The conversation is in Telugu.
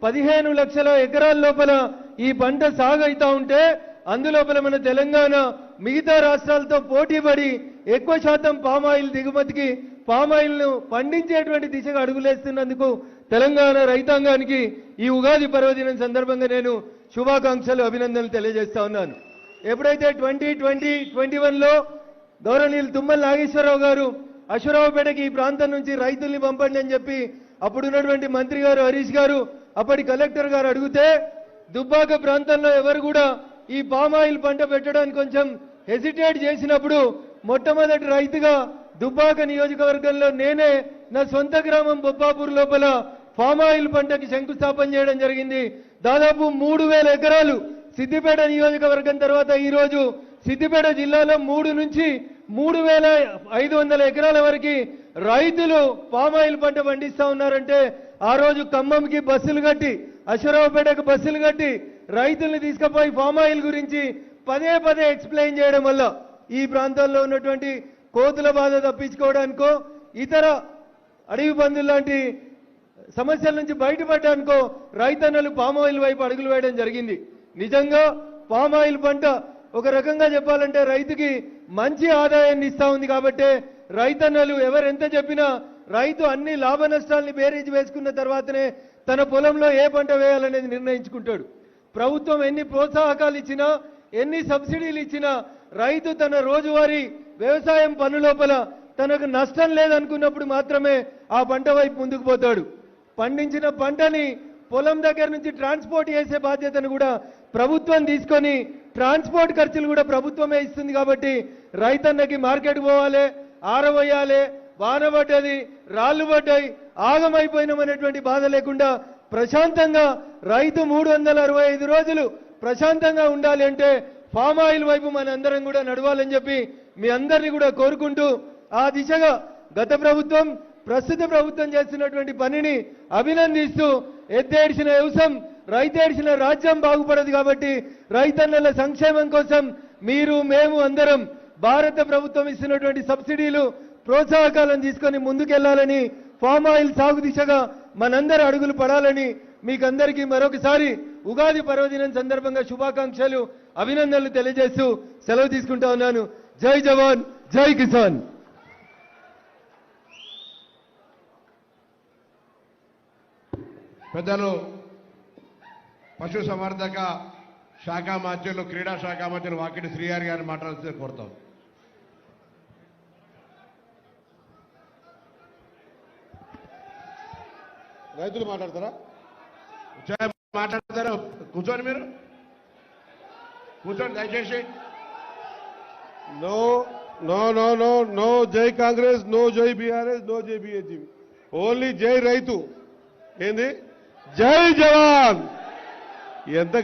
15 లక్షల ఎకరాల లోపల ఈ పంట సాగు అవుతా ఉంటే అందులోపల మన తెలంగాణ మిగతా రాష్ట్రాలతో పోటీపడి ఎక్కువ శాతం పామాయిల్ దిగుమతికి పామాయిల్ను పండించేటువంటి దిశగా అడుగులేస్తున్నందుకు తెలంగాణ రైతాంగానికి ఈ ఉగాది పర్వదినం సందర్భంగా నేను శుభాకాంక్షలు అభినందనలు తెలియజేస్తా ఉన్నాను. ఎప్పుడైతే 2021లో గౌరవనీయులు తుమ్మల నాగేశ్వరరావు గారు అశ్వరావుపేటకి ఈ ప్రాంతం నుంచి రైతుల్ని పంపండి అని చెప్పి అప్పుడున్నటువంటి మంత్రి గారు హరీష్ గారు అప్పటి కలెక్టర్ గారు అడిగితే దుబ్బాక ప్రాంతంలో ఎవరు కూడా ఈ పామాయిల్ పంట పెట్టడానికి కొంచెం హెసిటేట్ చేసినప్పుడు మొట్టమొదటి రైతుగా దుబ్బాక నియోజకవర్గంలో నేనే నా సొంత గ్రామం బొబ్బాపూర్ లోపల పామాయిల్ పంటకి శంకుస్థాపన చేయడం జరిగింది. దాదాపు 3000 ఎకరాలు సిద్దిపేట నియోజకవర్గం తర్వాత ఈ రోజు సిద్దిపేట జిల్లాలో 3 నుంచి 3500 ఎకరాల వరకు రైతులు పామాయిల్ పంట పండిస్తా ఉన్నారంటే ఆ రోజు ఖమ్మంకి బస్సులు కట్టి అశ్వరావుపేటకు బస్సులు కట్టి రైతుల్ని తీసుకుపోయి పామాయిల్ గురించి పదే పదే ఎక్స్ప్లెయిన్ చేయడం వల్ల ఈ ప్రాంతాల్లో ఉన్నటువంటి కోతుల బాధ తప్పించుకోవడానికో ఇతర అడవి పందులు లాంటి సమస్యల నుంచి బయటపడడానికో రైతన్నలు పామాయిల్ వైపు అడుగులు వేయడం జరిగింది. నిజంగా పామాయిల్ పంట ఒక రకంగా చెప్పాలంటే రైతుకి మంచి ఆదాయాన్ని ఇస్తా ఉంది. కాబట్టి రైతన్నలు ఎవరెంత చెప్పినా రైతు అన్ని లాభ నష్టాలని బేరీజు వేసుకున్న తర్వాతనే తన పొలంలో ఏ పంట వేయాలనేది నిర్ణయించుకుంటాడు. ప్రభుత్వం ఎన్ని ప్రోత్సాహకాలు ఇచ్చినా ఎన్ని సబ్సిడీలు ఇచ్చినా రైతు తన రోజువారీ వ్యవసాయం పనులోపల తనకు నష్టం లేదనుకున్నప్పుడు మాత్రమే ఆ పంట వైపు ముందుకు పోతాడు. పండించిన పంటని పొలం దగ్గర నుంచి ట్రాన్స్పోర్ట్ చేసే బాధ్యతను కూడా ప్రభుత్వం తీసుకొని ట్రాన్స్పోర్ట్ ఖర్చులు కూడా ప్రభుత్వమే ఇస్తుంది. కాబట్టి రైతన్నకి మార్కెట్ పోవాలి, ఆరవేయాలి, వాన పడ్డది, రాళ్లు పడ్డాయి, ఆగమైపోయినామనేటువంటి బాధ లేకుండా ప్రశాంతంగా రైతు 365 రోజులు ప్రశాంతంగా ఉండాలి అంటే పామాయిల్ వైపు మనందరం కూడా నడవాలని చెప్పి మీ అందరినీ కూడా కోరుకుంటూ ఆ దిశగా గత ప్రభుత్వం ప్రస్తుత ప్రభుత్వం చేస్తున్నటువంటి పనిని అభినందిస్తూ ఎద్దేడ్చిన వ్యవసాయం రైతేడ్చిన రాజ్యం బాగుపడదు. కాబట్టి రైతన్నల సంక్షేమం కోసం మీరు మేము అందరం భారత ప్రభుత్వం ఇస్తున్నటువంటి సబ్సిడీలు ప్రోత్సాహకాలను తీసుకొని ముందుకెళ్లాలని పామాయిల్ సాగు దిశగా మనందరూ అడుగులు పడాలని మీకందరికీ మరొకసారి ఉగాది పర్వదినం సందర్భంగా శుభాకాంక్షలు అభినందనలు తెలియజేస్తూ సెలవు తీసుకుంటా ఉన్నాను. జై జవాన్, జై కిసాన్. పెద్దలు పశు సంవర్ధక శాఖ మంత్రులు క్రీడా శాఖ మంత్రులు వాకిటి శ్రీహరి గారిని మాట్లాడుతూ కోరుతాం. రైతులు మాట్లాడతారా? మాట్లాడతారు. కూర్చోండి, మీరు కూర్చోండి దయచేసి. No no no no no జై కాంగ్రెస్, నో జై బీఆర్ఎస్, నో జై బీజేపీ, ఓన్లీ జై రైతు. ఏంది? జై జవాన్. ఎంత